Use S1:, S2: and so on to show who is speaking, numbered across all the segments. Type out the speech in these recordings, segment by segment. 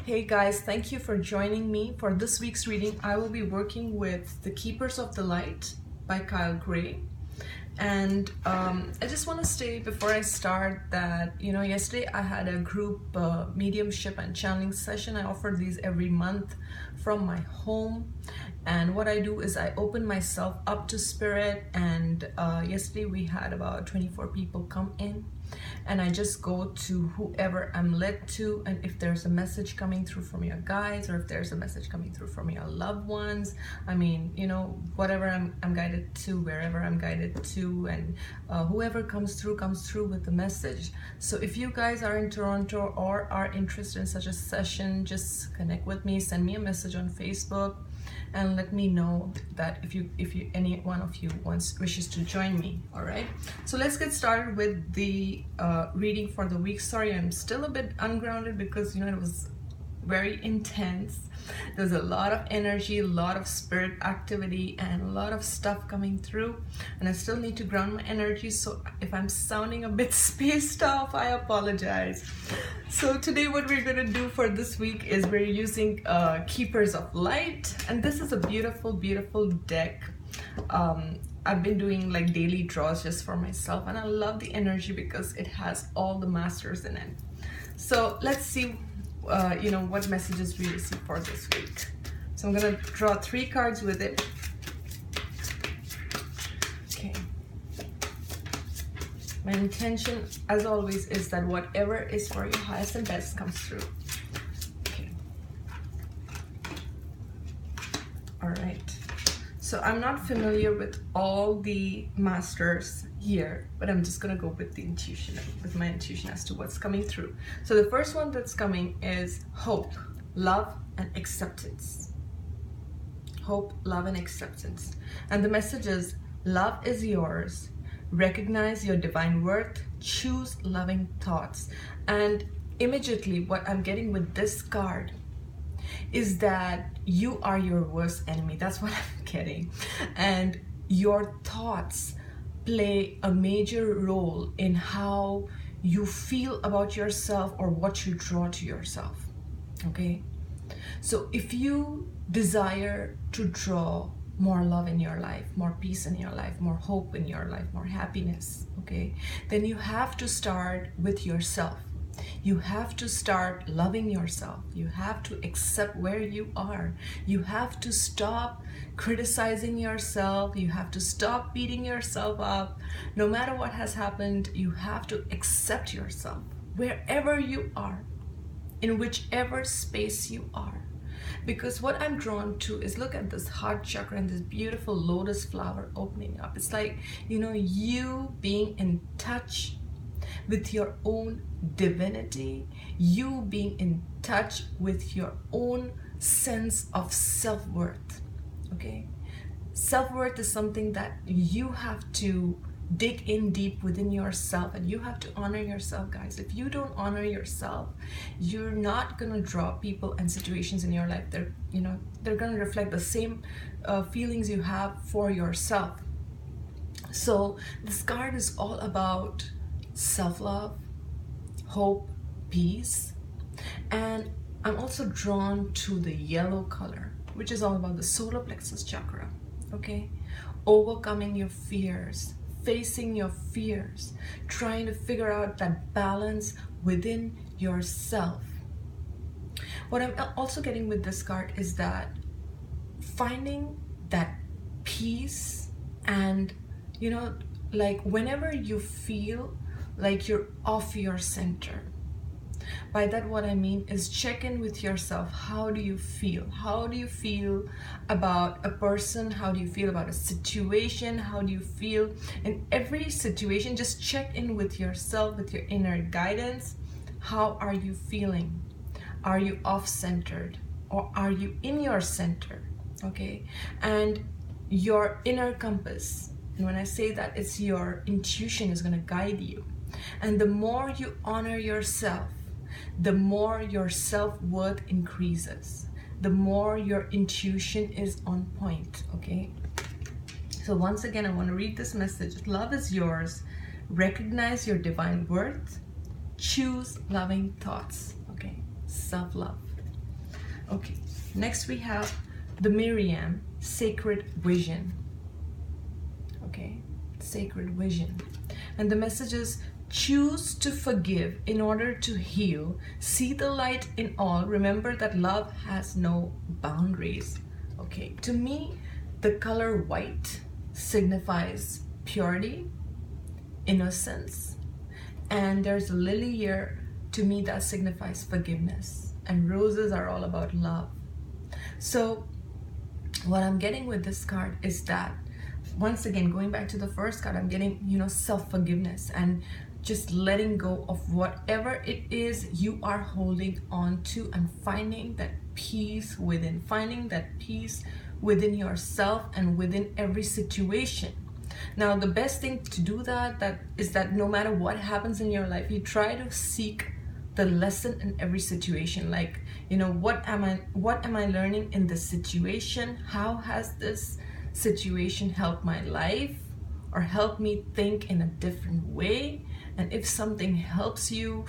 S1: Hey guys, thank you for joining me. For this week's reading, I will be working with The Keepers of the Light by Kyle Gray. And I just want to say before I start that, yesterday I had a group mediumship and channeling session. I offer these every month from my home. And what I do is I open myself up to spirit. And yesterday we had about 24 people come in. And I just go to whoever I'm led to, and if there's a message coming through from your guides, or if there's a message coming through from your loved ones, whatever I'm guided to, wherever I'm guided to, and whoever comes through with the message. So if you guys are in Toronto or are interested in such a session, just connect with me, send me a message on Facebook, and let me know that if any one of you wishes to join me. All right, so let's get started with the reading for the week. Sorry, I'm still a bit ungrounded because it was very intense. There's a lot of energy, a lot of spirit activity, and a lot of stuff coming through, and I still need to ground my energy. So if I'm sounding a bit spaced off, I apologize. So today what we're going to do for this week is we're using Keepers of Light, and this is a beautiful deck. I've been doing like daily draws just for myself, and I love the energy because it has all the masters in it. So let's see what messages we receive for this week. So I'm gonna draw 3 cards with it. Okay. My intention, as always, is that whatever is for your highest and best comes through. Okay. All right. So I'm not familiar with all the masters here, but I'm just gonna go with the intuition, with my intuition as to what's coming through. So the first one that's coming is hope, love, and acceptance. Hope, love, and acceptance. And the message is, love is yours. Recognize your divine worth. Choose loving thoughts. And immediately what I'm getting with this card is that you are your worst enemy. That's what I'm getting. And your thoughts play a major role in how you feel about yourself or what you draw to yourself. Okay? So if you desire to draw more love in your life, more peace in your life, more hope in your life, more happiness, okay, then you have to start with yourself. You have to start loving yourself. You have to accept where you are. You have to stop criticizing yourself. You have to stop beating yourself up. No matter what has happened, you have to accept yourself wherever you are, in whichever space you are. Because what I'm drawn to is, look at this heart chakra and this beautiful lotus flower opening up. It's like, you being in touch with your own divinity, you being in touch with your own sense of self-worth. Okay, self-worth is something that you have to dig in deep within yourself, and you have to honor yourself, guys. If you don't honor yourself, you're not gonna draw people and situations in your life. They're gonna reflect the same feelings you have for yourself. So this card is all about self-love, hope, peace. And I'm also drawn to the yellow color, which is all about the solar plexus chakra. Okay, overcoming your fears, facing your fears, trying to figure out that balance within yourself. What I'm also getting with this card is that finding that peace, and like whenever you feel like you're off your center. By that, what I mean is, check in with yourself. How do you feel? How do you feel about a person? How do you feel about a situation? How do you feel in every situation? Just check in with yourself, with your inner guidance. How are you feeling? Are you off-centered, or are you in your center? Okay, and your inner compass. And when I say that, it's your intuition is going to guide you. And the more you honor yourself, the more your self-worth increases, the more your intuition is on point. Okay, so once again, I want to read this message. Love is yours. Recognize your divine worth. Choose loving thoughts. Okay, self-love. Okay, next we have the Miriam, Sacred Vision. Okay, Sacred Vision. And the message is, choose to forgive in order to heal. See the light in all. Remember that love has no boundaries. Okay, to me, the color white signifies purity, innocence, and there's a lily here to me that signifies forgiveness, and roses are all about love. So what I'm getting with this card is that, once again, going back to the first card, I'm getting, self-forgiveness and just letting go of whatever it is you are holding on to, and finding that peace within yourself and within every situation. Now, the best thing to do that is that no matter what happens in your life, you try to seek the lesson in every situation. Like, what am I learning in this situation? How has this situation helped my life or helped me think in a different way? And if something helps you,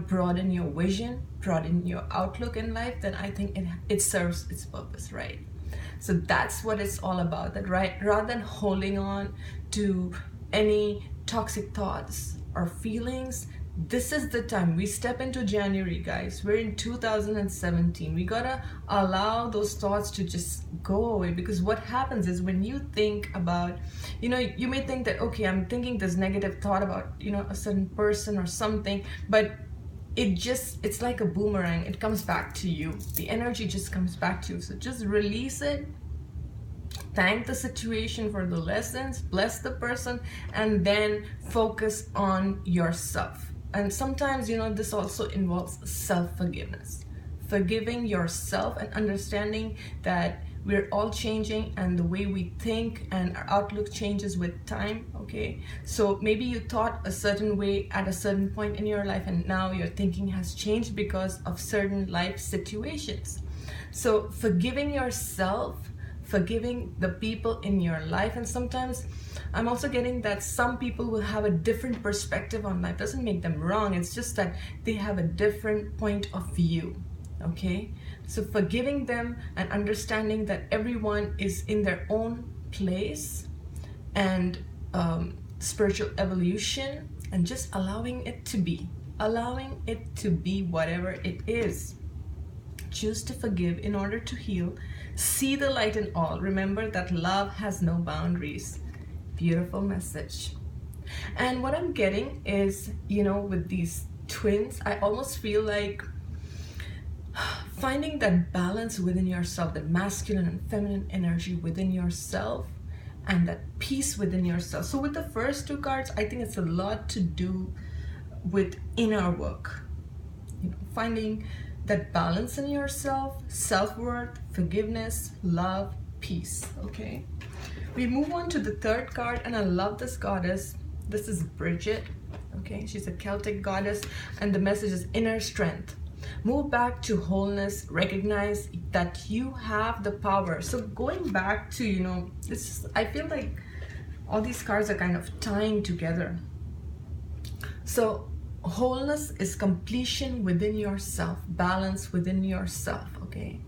S1: broaden your vision, broaden your outlook in life, then I think it serves its purpose, right? So that's what it's all about, that, right? Rather than holding on to any toxic thoughts or feelings, this is the time. We step into January, guys. We're in 2017. We gotta allow those thoughts to just go away, because what happens is, when you think about, you may think that, okay, I'm thinking this negative thought about, a certain person or something, but it's like a boomerang. It comes back to you. The energy just comes back to you. So just release it. Thank the situation for the lessons, bless the person, and then focus on yourself. And sometimes, this also involves self-forgiveness. Forgiving yourself and understanding that we're all changing, and the way we think and our outlook changes with time, okay? So maybe you thought a certain way at a certain point in your life, and now your thinking has changed because of certain life situations. So forgiving yourself, forgiving the people in your life. And sometimes I'm also getting that some people will have a different perspective on life. Doesn't make them wrong, it's just that they have a different point of view. Okay, so forgiving them and understanding that everyone is in their own place and spiritual evolution, and just allowing it to be whatever it is. Choose to forgive in order to heal. See the light in all. Remember that love has no boundaries. Beautiful message. And what I'm getting is, with these twins, I almost feel like finding that balance within yourself, that masculine and feminine energy within yourself, and that peace within yourself. So with the first two cards, I think it's a lot to do with inner work. Finding that balance in yourself, self-worth, forgiveness, love, peace. Okay, we move on to the third card, and I love this goddess. This is Bridget. Okay, she's a Celtic goddess, and the message is inner strength. Move back to wholeness. Recognize that you have the power. So going back to, I feel like all these cards are kind of tying together. So wholeness is completion within yourself, balance within yourself, okay?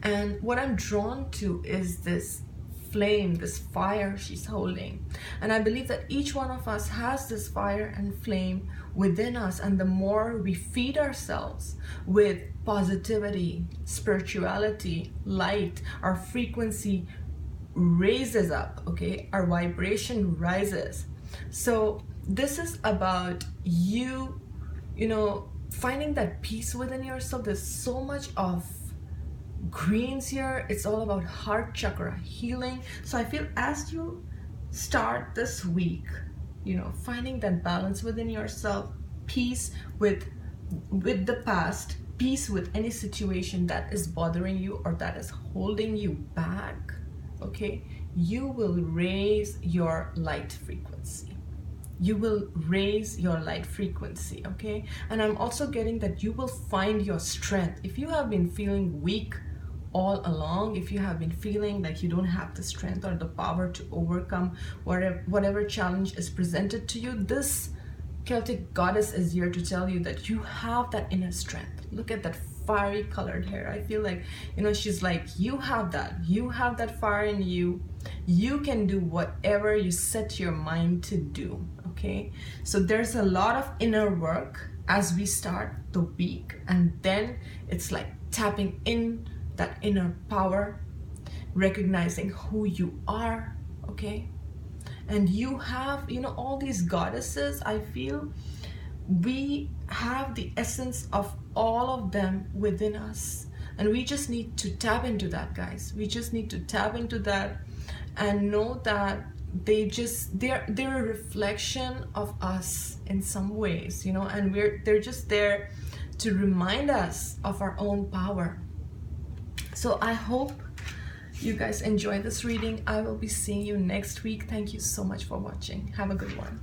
S1: And what I'm drawn to is this flame, this fire she's holding. And I believe that each one of us has this fire and flame within us, and the more we feed ourselves with positivity, spirituality, light, our frequency raises up, okay? Our vibration rises. So this is about you finding that peace within yourself. There's so much of greens here. It's all about heart chakra healing. So I feel as you start this week, finding that balance within yourself, peace with the past, peace with any situation that is bothering you or that is holding you back, okay, you will raise your light frequency. You will raise your light frequency, okay? And I'm also getting that you will find your strength. If you have been feeling weak all along, if you have been feeling like you don't have the strength or the power to overcome whatever challenge is presented to you, this Celtic goddess is here to tell you that you have that inner strength. Look at that fiery colored hair. I feel like, you know, she's like, you have that fire in you. You can do whatever you set your mind to do. Okay, so there's a lot of inner work as we start the week, and then it's like tapping in that inner power, recognizing who you are. Okay, and you have, you know, all these goddesses. I feel we have the essence of all of them within us, and we just need to tap into that, guys. We just need to tap into that and know that they're a reflection of us in some ways, you know, and they're just there to remind us of our own power. So I hope you guys enjoy this reading. I will be seeing you next week. Thank you so much for watching. Have a good one.